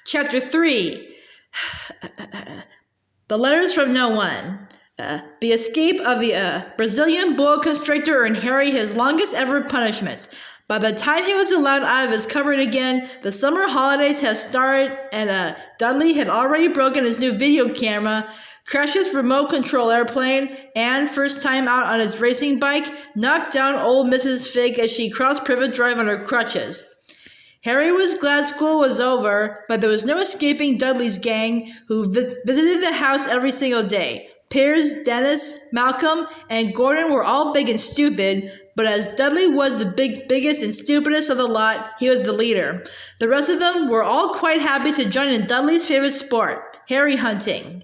Chapter 3. The Letters from No One. The escape of the Brazilian boa constrictor earned Harry his longest ever punishment. By the time he was allowed out of his cupboard again, the summer holidays had started, and Dudley had already broken his new video camera, crashed his remote control airplane, and, first time out on his racing bike, knocked down old Mrs. Fig as she crossed Privet Drive on her crutches. Harry was glad school was over, but there was no escaping Dudley's gang, who visited the house every single day. Piers, Dennis, Malcolm, and Gordon were all big and stupid, but as Dudley was the biggest and stupidest of the lot, he was the leader. The rest of them were all quite happy to join in Dudley's favorite sport, Harry hunting.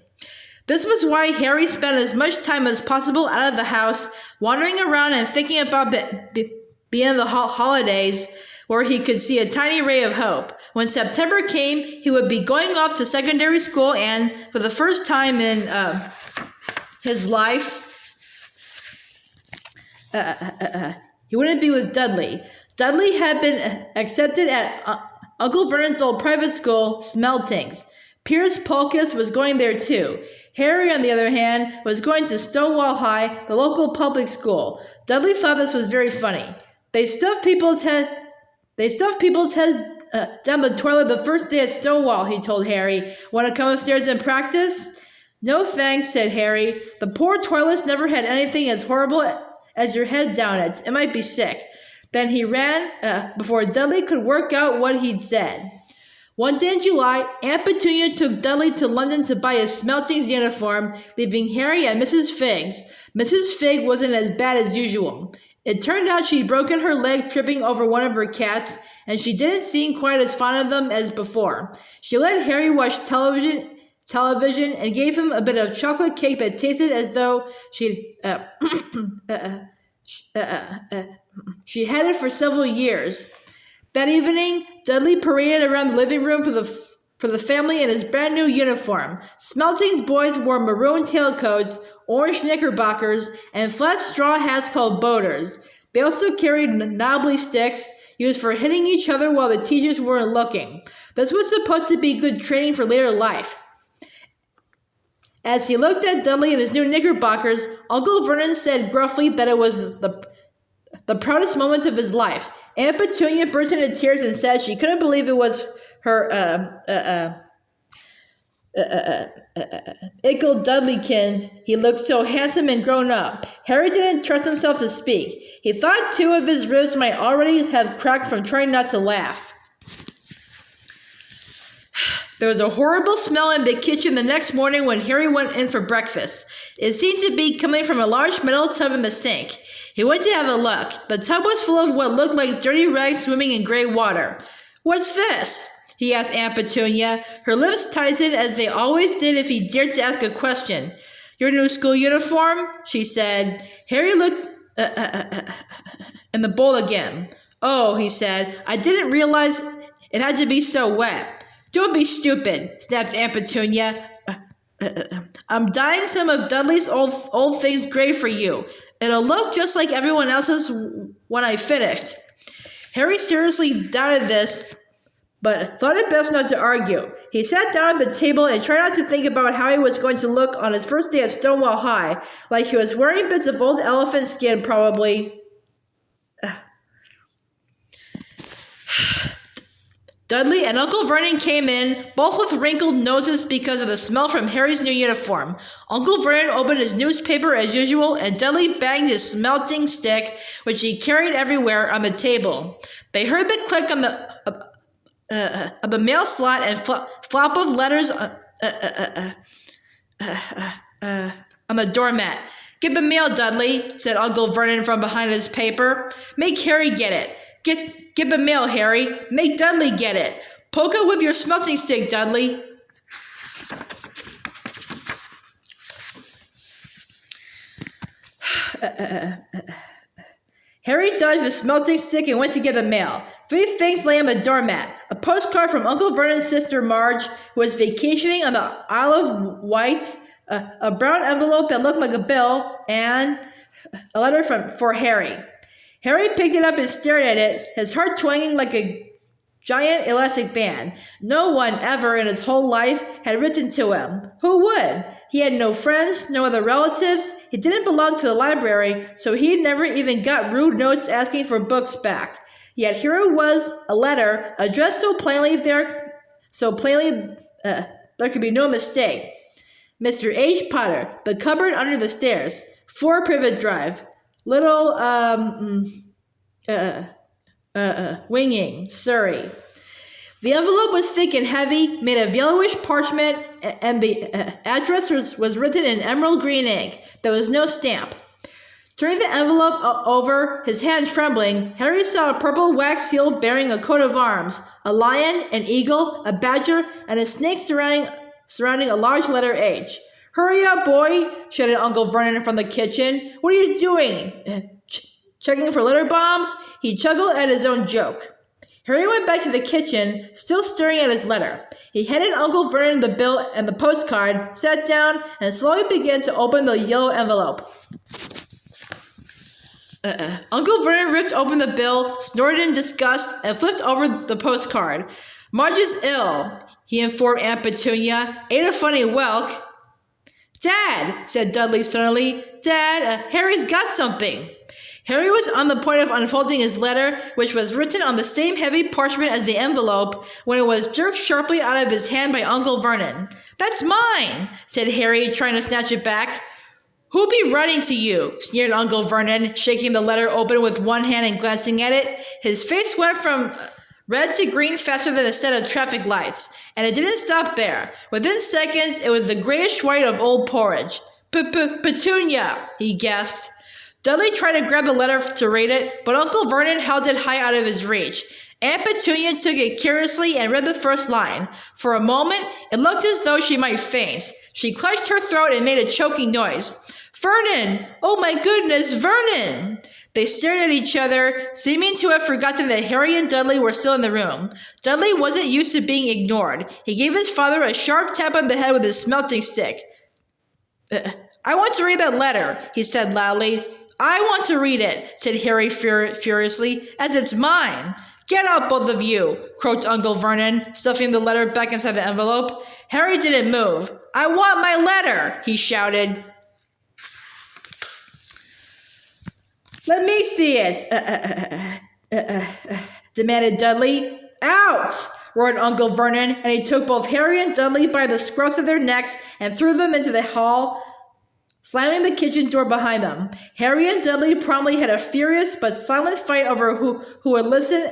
This was why Harry spent as much time as possible out of the house, wandering around and thinking about being in the holidays, where he could see a tiny ray of hope. When September came, he would be going off to secondary school, and for the first time in his life, he wouldn't be with Dudley. Dudley had been accepted at Uncle Vernon's old private school, Smeltings. Piers Polkiss was going there too. Harry, on the other hand, was going to Stonewall High, the local public school. Dudley thought this was very funny. They stuffed people's heads down the toilet the first day at Stonewall, he told Harry. Want to come upstairs and practice? No thanks, said Harry. The poor toilets never had anything as horrible as your head down it. It might be sick. Then he ran before Dudley could work out what he'd said. One day in July, Aunt Petunia took Dudley to London to buy a Smeltings uniform, leaving Harry at Mrs. Figg's. Mrs. Figg wasn't as bad as usual. It turned out she'd broken her leg tripping over one of her cats, and she didn't seem quite as fond of them as before. She let Harry watch television and gave him a bit of chocolate cake that tasted as though she had it for several years. That evening, Dudley paraded around the living room for the family in his brand new uniform. Smeltings boys wore maroon tailcoats, orange knickerbockers, and flat straw hats called boaters. They also carried knobbly sticks, used for hitting each other while the teachers weren't looking. This was supposed to be good training for later life. As he looked at Dudley in his new knickerbockers, Uncle Vernon said gruffly that it was the proudest moment of his life. Aunt Petunia burst into tears and said she couldn't believe it was her Ickle Dudleykins. He looked so handsome and grown up. Harry didn't trust himself to speak. He thought 2 of his ribs might already have cracked from trying not to laugh. There was a horrible smell in the kitchen the next morning when Harry went in for breakfast. It seemed to be coming from a large metal tub in the sink. He went to have a look. The tub was full of what looked like dirty rags swimming in gray water. "What's this?" he asked Aunt Petunia. Her lips tightened as they always did if he dared to ask a question. "Your new school uniform?" she said. Harry looked in the bowl again. "Oh," he said, "I didn't realize it had to be so wet." "Don't be stupid," snapped Aunt Petunia. "I'm dyeing some of Dudley's old things gray for you. It'll look just like everyone else's when I finished." Harry seriously doubted this, but thought it best not to argue. He sat down at the table and tried not to think about how he was going to look on his first day at Stonewall High, like he was wearing bits of old elephant skin, probably. Dudley and Uncle Vernon came in, both with wrinkled noses because of the smell from Harry's new uniform. Uncle Vernon opened his newspaper as usual, and Dudley banged his smelting stick, which he carried everywhere, on the table. They heard the click on the mail slot and flop of letters on the doormat. "Get the mail, Dudley," said Uncle Vernon from behind his paper. "Make Harry get it. Get the mail, Harry. Make Dudley get it. Poke it with your smelting stick, Dudley." Harry dodged the smelting stick and went to get the mail. 3 things lay on the doormat. A postcard from Uncle Vernon's sister Marge, who was vacationing on the Isle of Wight, a brown envelope that looked like a bill, and a letter for Harry. Harry picked it up and stared at it, his heart twanging like a giant elastic band. No one ever in his whole life had written to him. Who would? He had no friends, no other relatives. He didn't belong to the library, so he never even got rude notes asking for books back. Yet here it was, a letter, addressed so plainly there could be no mistake. Mr. H. Potter, the cupboard under the stairs, 4 Privet Drive, Little, Winging, Surrey. The envelope was thick and heavy, made of yellowish parchment, and the address was written in emerald green ink. There was no stamp. Turning the envelope over, his hand trembling, Harry saw a purple wax seal bearing a coat of arms, a lion, an eagle, a badger, and a snake surrounding a large letter H. "Hurry up, boy!" shouted Uncle Vernon from the kitchen. "What are you doing? Checking for letter bombs?" He chuckled at his own joke. Harry went back to the kitchen, still staring at his letter. He handed Uncle Vernon the bill and the postcard, sat down, and slowly began to open the yellow envelope. Uncle Vernon ripped open the bill, snorted in disgust, and flipped over the postcard. "Marge is ill," he informed Aunt Petunia. "Ate a funny whelk." "Dad," said Dudley sternly. "Dad, Harry's got something." Harry was on the point of unfolding his letter, which was written on the same heavy parchment as the envelope, when it was jerked sharply out of his hand by Uncle Vernon. "That's mine," said Harry, trying to snatch it back. "Who'll be writing to you?" sneered Uncle Vernon, shaking the letter open with one hand and glancing at it. His face went from red to green faster than a set of traffic lights, and it didn't stop there. Within seconds, it was the grayish white of old porridge. "Petunia," he gasped. Dudley tried to grab the letter to read it, but Uncle Vernon held it high out of his reach. Aunt Petunia took it curiously and read the first line. For a moment, it looked as though she might faint. She clutched her throat and made a choking noise. "Vernon! Oh my goodness, Vernon!" They stared at each other, seeming to have forgotten that Harry and Dudley were still in the room. Dudley wasn't used to being ignored. He gave his father a sharp tap on the head with his smelting stick. "I want to read that letter," he said loudly. "I want to read it," said Harry furiously, "as it's mine." "Get out, both of you," croaked Uncle Vernon, stuffing the letter back inside the envelope. Harry didn't move. "I want my letter," he shouted. "Let me see it," demanded Dudley. "Out!" roared Uncle Vernon, and he took both Harry and Dudley by the scruffs of their necks and threw them into the hall, slamming the kitchen door behind them. Harry and Dudley promptly had a furious but silent fight over who would listen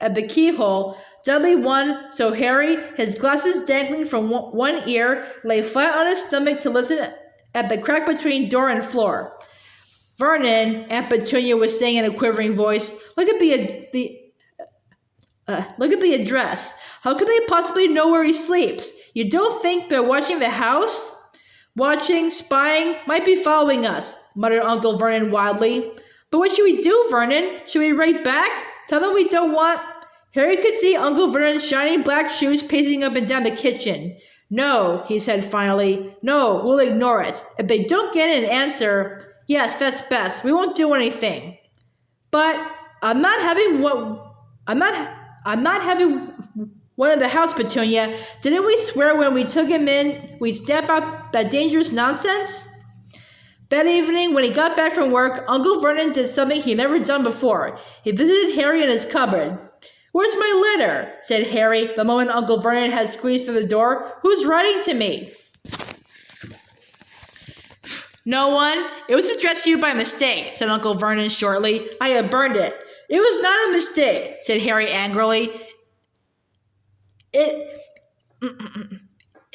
at the keyhole. Dudley won, so Harry, his glasses dangling from one ear, lay flat on his stomach to listen at the crack between door and floor. "Vernon," Aunt Petunia was saying in a quivering voice, look at the address. How could they possibly know where he sleeps? You don't think they're watching the house?" "Watching, spying, might be following us," muttered Uncle Vernon wildly. "But what should we do, Vernon? Should we write back? Tell them we don't want—" Harry could see Uncle Vernon's shiny black shoes pacing up and down the kitchen. "No," he said finally. "No, we'll ignore it. If they don't get an answer, yes, that's best. We won't do anything." "But I'm not having one in the house, Petunia. Didn't we swear when we took him in we'd stamp out that dangerous nonsense?" That evening, when he got back from work, Uncle Vernon did something he'd never done before. He visited Harry in his cupboard. "Where's my letter?" said Harry, the moment Uncle Vernon had squeezed through the door. "Who's writing to me?" "No one. It was addressed to you by mistake," said Uncle Vernon shortly. "I have burned it." "It was not a mistake," said Harry angrily. It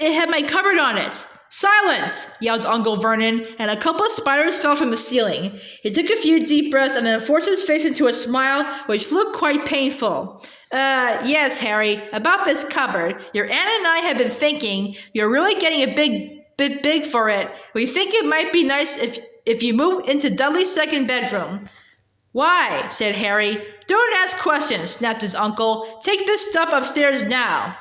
had my cupboard on it." "Silence!" yelled Uncle Vernon, and a couple of spiders fell from the ceiling. He took a few deep breaths and then forced his face into a smile which looked quite painful. Yes, Harry, about this cupboard. Your aunt and I have been thinking you're really getting a bit big for it. We think it might be nice if you move into Dudley's second bedroom." "Why?" said Harry. "Don't ask questions," snapped his uncle. "Take this stuff upstairs now."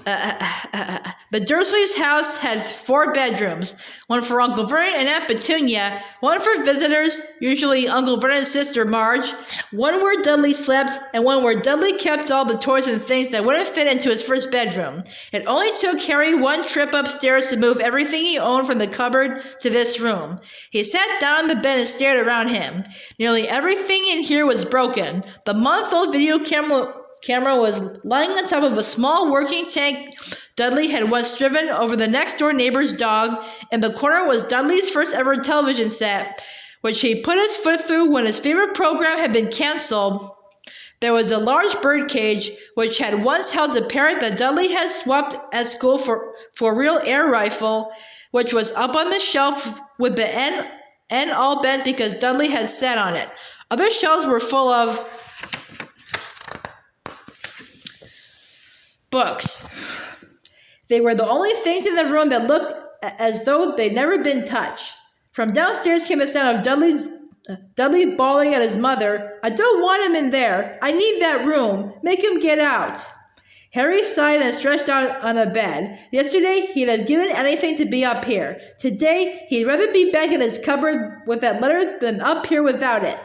The Dursleys' house had 4 bedrooms, one for Uncle Vernon and Aunt Petunia, one for visitors, usually Uncle Vernon's sister Marge, one where Dudley slept, and one where Dudley kept all the toys and things that wouldn't fit into his first bedroom. It only took Harry 1 trip upstairs to move everything he owned from the cupboard to this room. He sat down on the bed and stared around him. Nearly everything in here was broken. The month-old video camera was lying on top of a small working tank Dudley had once driven over the next-door neighbor's dog. In the corner was Dudley's first ever television set, which he put his foot through when his favorite program had been canceled. There was a large bird cage, which had once held a parrot that Dudley had swapped at school for a real air rifle, which was up on the shelf with the end all bent because Dudley had sat on it. Other shelves were full of books. They were the only things in the room that looked as though they'd never been touched. From downstairs came the sound of Dudley bawling at his mother. "I don't want him in there. I need that room. Make him get out." Harry sighed and stretched out on a bed. Yesterday, he'd have given anything to be up here. Today, he'd rather be back in his cupboard with that letter than up here without it.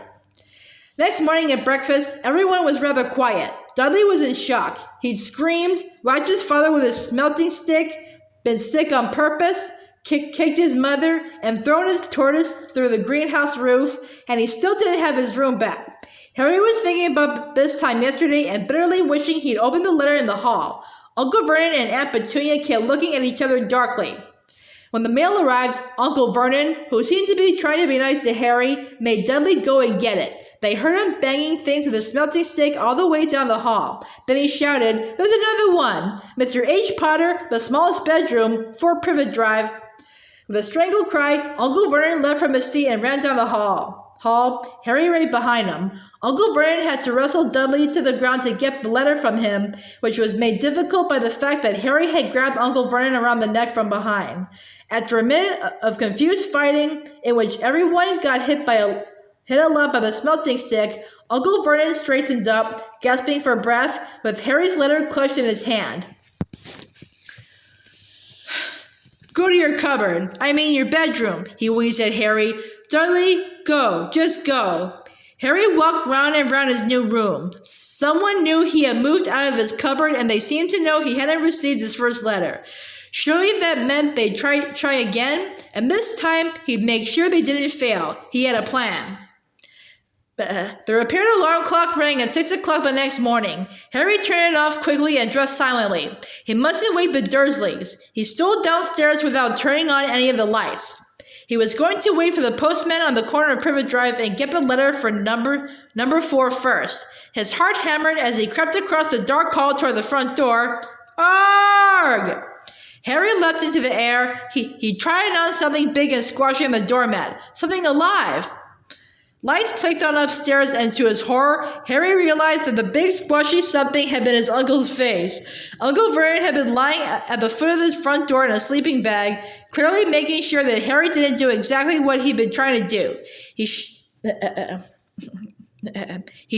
Next morning at breakfast, everyone was rather quiet. Dudley was in shock. He'd screamed, whacked his father with his smelting stick, been sick on purpose, kicked his mother, and thrown his tortoise through the greenhouse roof, and he still didn't have his room back. Harry was thinking about this time yesterday and bitterly wishing he'd opened the letter in the hall. Uncle Vernon and Aunt Petunia kept looking at each other darkly. When the mail arrived, Uncle Vernon, who seemed to be trying to be nice to Harry, made Dudley go and get it. They heard him banging things with a smelting stick all the way down the hall. Then he shouted, "There's another one! Mr. H. Potter, the smallest bedroom, 4 Privet Drive." With a strangled cry, Uncle Vernon leapt from his seat and ran down the hall. Harry right behind him. Uncle Vernon had to wrestle Dudley to the ground to get the letter from him, which was made difficult by the fact that Harry had grabbed Uncle Vernon around the neck from behind. After a minute of confused fighting, in which everyone got hit a lot by the smelting stick, Uncle Vernon straightened up, gasping for breath, with Harry's letter clutched in his hand. "Go to your cupboard. I mean your bedroom," he wheezed at Harry. "Dudley, go. Just go." Harry walked round and round his new room. Someone knew he had moved out of his cupboard, and they seemed to know he hadn't received his first letter. Surely that meant they'd try again, and this time he'd make sure they didn't fail. He had a plan. The repaired alarm clock rang at 6 o'clock the next morning. Harry turned it off quickly and dressed silently. He mustn't wake the Dursleys. He stole downstairs without turning on any of the lights. He was going to wait for the postman on the corner of Privet Drive and get the letter for number 4 first. His heart hammered as he crept across the dark hall toward the front door. Arg! Harry leapt into the air. He tried on something big and squashing the doormat. Something alive. Lights clicked on upstairs, and to his horror, Harry realized that the big squashy something had been his uncle's face. Uncle Vernon had been lying at the foot of his front door in a sleeping bag, clearly making sure that Harry didn't do exactly what he'd been trying to do. He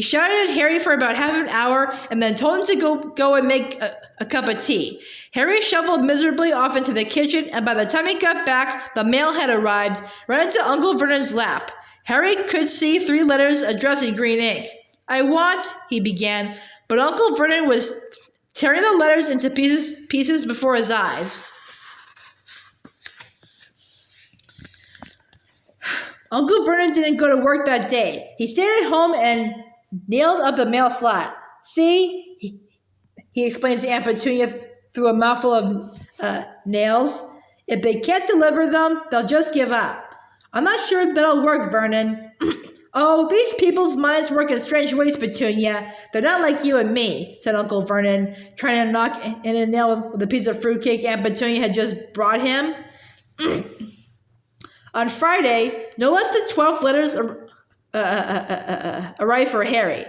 shouted at Harry for about half an hour and then told him to go and make a cup of tea. Harry shuffled miserably off into the kitchen, and by the time he got back, the mail had arrived, right into Uncle Vernon's lap. Harry could see 3 letters addressed in green ink. "I want," he began, but Uncle Vernon was tearing the letters into pieces before his eyes. Uncle Vernon didn't go to work that day. He stayed at home and nailed up the mail slot. "See," he explained to Aunt Petunia through a mouthful of nails, "if they can't deliver them, they'll just give up." "I'm not sure that'll work, Vernon." "Oh, these people's minds work in strange ways, Petunia. They're not like you and me," said Uncle Vernon, trying to knock in a nail with a piece of fruitcake Aunt Petunia had just brought him. On Friday, no less than 12 letters arrived for Harry.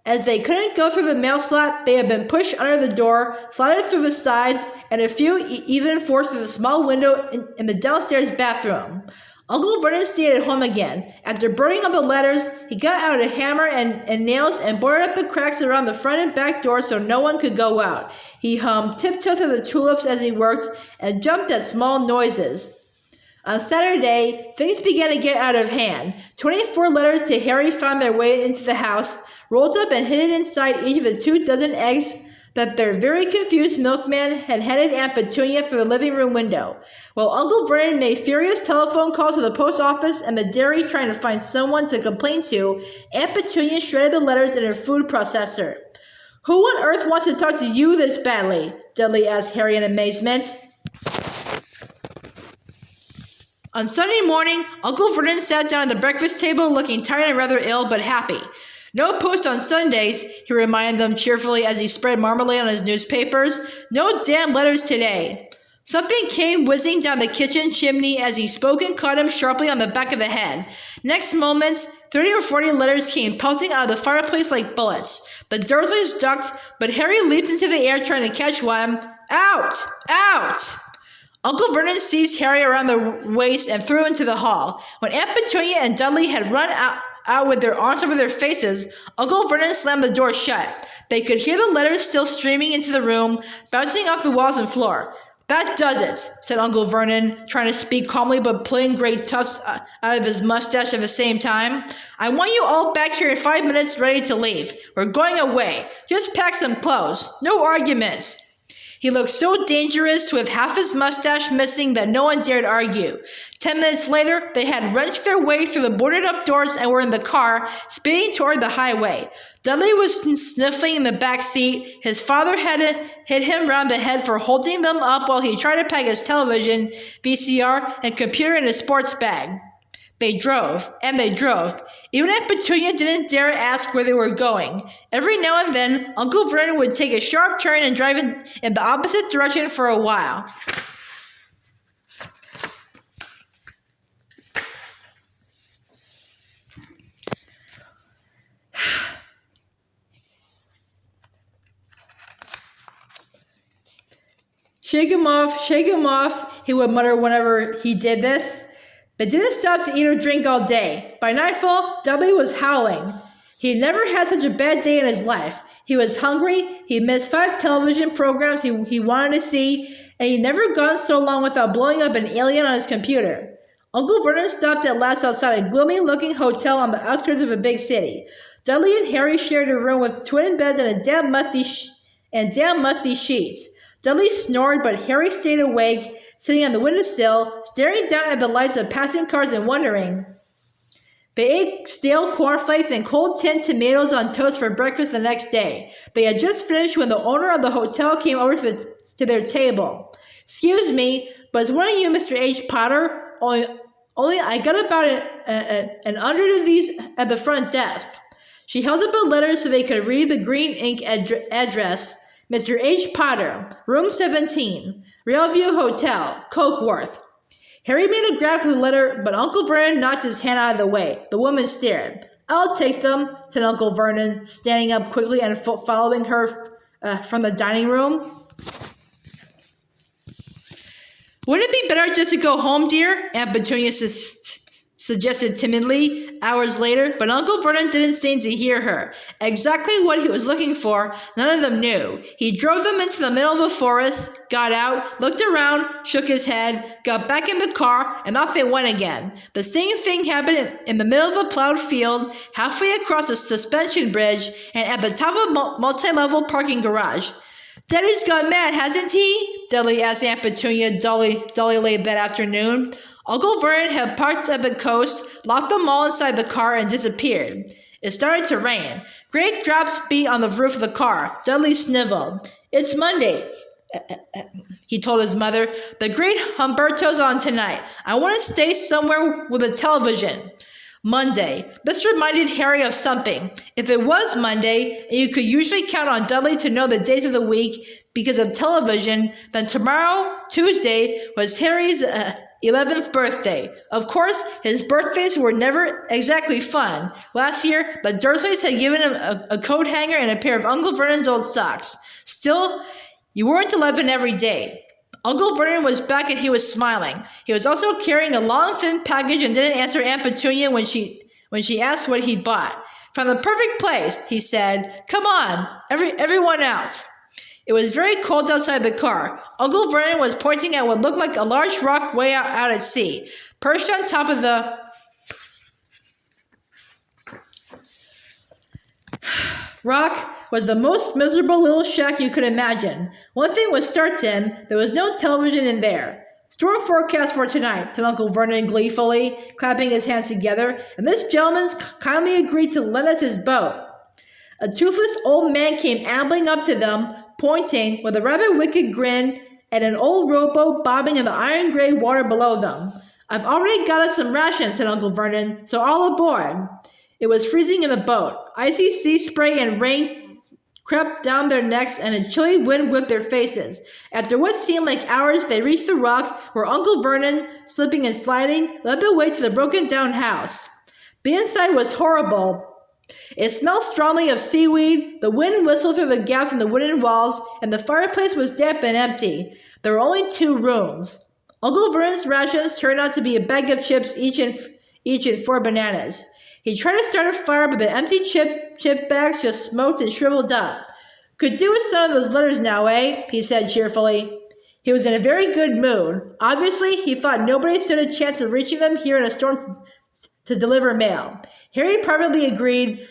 As they couldn't go through the mail slot, they had been pushed under the door, slided through the sides, and a few even forced through the small window in the downstairs bathroom. Uncle Vernon stayed at home again. After burning up the letters, he got out a hammer and nails and boarded up the cracks around the front and back door so no one could go out. He hummed tiptoe through the tulips as he worked and jumped at small noises. On Saturday, things began to get out of hand. 24 letters to Harry found their way into the house, rolled up and hidden inside each of the 24 eggs that their very confused milkman had handed Aunt Petunia through the living room window. While Uncle Vernon made furious telephone calls to the post office and the dairy trying to find someone to complain to, Aunt Petunia shredded the letters in her food processor. "Who on earth wants to talk to you this badly?" Dudley asked Harry in amazement. On Sunday morning, Uncle Vernon sat down at the breakfast table looking tired and rather ill, but happy. "No post on Sundays," he reminded them cheerfully as he spread marmalade on his newspapers. "No damn letters today." Something came whizzing down the kitchen chimney as he spoke and caught him sharply on the back of the head. Next moment, 30 or 40 letters came pelting out of the fireplace like bullets. The Dursleys ducked, but Harry leaped into the air trying to catch one. "Out! Out!" Uncle Vernon seized Harry around the waist and threw him into the hall. When Aunt Petunia and Dudley had run out with their arms over their faces, Uncle Vernon slammed the door shut. They could hear the letters still streaming into the room, bouncing off the walls and floor. "That does it," said Uncle Vernon, trying to speak calmly but pulling great tufts out of his mustache at the same time. "I want you all back here in 5 minutes ready to leave. We're going away. Just pack some clothes. No arguments." He looked so dangerous with half his mustache missing that no one dared argue. 10 minutes later, they had wrenched their way through the boarded-up doors and were in the car, speeding toward the highway. Dudley was sniffling in the back seat. His father had hit him round the head for holding them up while he tried to pack his television, VCR, and computer in his sports bag. They drove, and they drove. Even Aunt Petunia didn't dare ask where they were going. Every now and then, Uncle Vernon would take a sharp turn and drive in the opposite direction for a while. Shake him off, he would mutter whenever he did this. But didn't stop to eat or drink all day. By nightfall, Dudley was howling. He never had such a bad day in his life. He was hungry, he missed 5 television programs he wanted to see, and he'd never gone so long without blowing up an alien on his computer. Uncle Vernon stopped at last outside a gloomy-looking hotel on the outskirts of a big city. Dudley and Harry shared a room with twin beds and damn musty sheets. Dudley snored, but Harry stayed awake, sitting on the windowsill, staring down at the lights of passing cars and wondering. They ate stale cornflakes and cold tinned tomatoes on toast for breakfast the next day. They had just finished when the owner of the hotel came over to their table. "Excuse me, but is one of you Mr. H. Potter? Only I got about an hundred of these at the front desk." She held up a letter so they could read the green ink address. "Mr. H. Potter, room 17, Realview Hotel, Cokeworth." Harry made a grab for the letter, but Uncle Vernon knocked his hand out of the way. The woman stared. "I'll take them," said Uncle Vernon, standing up quickly and following her from the dining room. "Wouldn't it be better just to go home, dear?" Aunt Petunia suggested timidly, hours later, but Uncle Vernon didn't seem to hear her. Exactly what he was looking for, none of them knew. He drove them into the middle of the forest, got out, looked around, shook his head, got back in the car, and off they went again. The same thing happened in the middle of a plowed field, halfway across a suspension bridge, and at the top of a multi-level parking garage. "Daddy's gone mad, hasn't he?" Dudley asked Aunt Petunia dully late that afternoon. Uncle Vernon had parked at the coast, locked them all inside the car, and disappeared. It started to rain. Great drops beat on the roof of the car. Dudley sniveled. "It's Monday," he told his mother. "The great Humberto's on tonight. I want to stay somewhere with a television." Monday. This reminded Harry of something. If it was Monday, and you could usually count on Dudley to know the days of the week because of television, then tomorrow, Tuesday, was Harry's 11th birthday. Of course, his birthdays were never exactly fun. Last year, the Dursleys had given him a coat hanger and a pair of Uncle Vernon's old socks. Still, you weren't 11 every day. Uncle Vernon was back and he was smiling. He was also carrying a long, thin package and didn't answer Aunt Petunia when she asked what he'd bought. "From the perfect place," he said. "Come on, everyone out." It was very cold outside the car. Uncle Vernon was pointing at what looked like a large rock way out at sea, perched on top of the rock was the most miserable little shack you could imagine. One thing was certain, there was no television in there. "Storm forecast for tonight," said Uncle Vernon gleefully, clapping his hands together, "and this gentleman's kindly agreed to lend us his boat." A toothless old man came ambling up to them, pointing, with a rather wicked grin, at an old rowboat bobbing in the iron-gray water below them. "I've already got us some rations," said Uncle Vernon, "so all aboard." It was freezing in the boat. Icy sea spray and rain crept down their necks, and a chilly wind whipped their faces. After what seemed like hours, they reached the rock where Uncle Vernon, slipping and sliding, led the way to the broken-down house. The inside was horrible. It smelled strongly of seaweed, the wind whistled through the gaps in the wooden walls, and the fireplace was damp and empty. There were only 2 rooms. Uncle Vernon's rations turned out to be a bag of chips, each and 4 bananas. He tried to start a fire, but the empty chip bags just smoked and shriveled up. "Could do with some of those letters now, eh?" he said cheerfully. He was in a very good mood. Obviously, he thought nobody stood a chance of reaching them here in a storm to deliver mail. Harry probably agreed,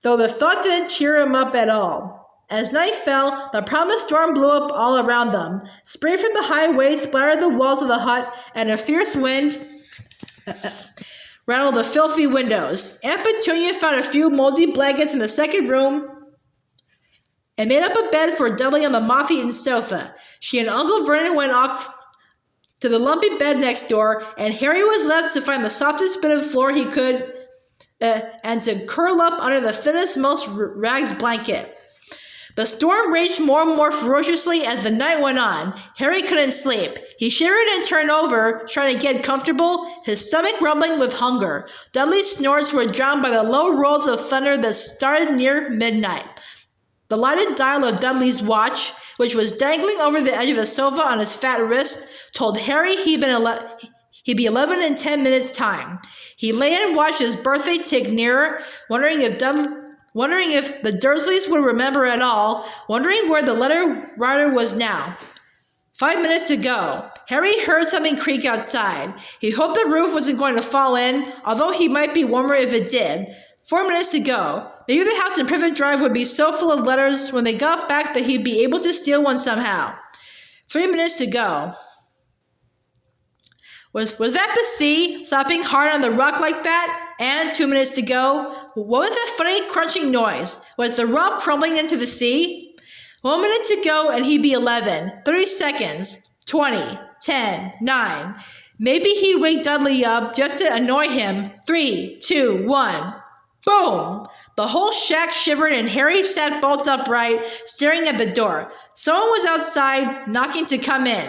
though the thought didn't cheer him up at all. As night fell, the promised storm blew up all around them. Spray from the high waves splattered the walls of the hut, and a fierce wind rattled the filthy windows. Aunt Petunia found a few moldy blankets in the second room and made up a bed for Dudley on the moth-eaten sofa. She and Uncle Vernon went off to the lumpy bed next door, and Harry was left to find the softest bit of floor he could and to curl up under the thinnest, most ragged blanket. The storm raged more and more ferociously as the night went on. Harry couldn't sleep. He shivered and turned over, trying to get comfortable, his stomach rumbling with hunger. Dudley's snores were drowned by the low rolls of thunder that started near midnight. The lighted dial of Dudley's watch, which was dangling over the edge of the sofa on his fat wrist, told Harry he'd be 11 in 10 minutes' time. He lay and watched his birthday tick nearer, wondering if the Dursleys would remember at all, wondering where the letter writer was now. 5 minutes to go. Harry heard something creak outside. He hoped the roof wasn't going to fall in, although he might be warmer if it did. 4 minutes to go. Maybe the house in Privet Drive would be so full of letters when they got back that he'd be able to steal one somehow. 3 minutes to go. Was that the sea, slapping hard on the rock like that? And 2 minutes to go. What was that funny crunching noise? Was the rock crumbling into the sea? 1 minute to go and he'd be 11. 30 seconds. 20. 10. 9. Maybe he'd wake Dudley up just to annoy him. 3, 2, 1. Boom! The whole shack shivered and Harry sat bolt upright, staring at the door. Someone was outside, knocking to come in.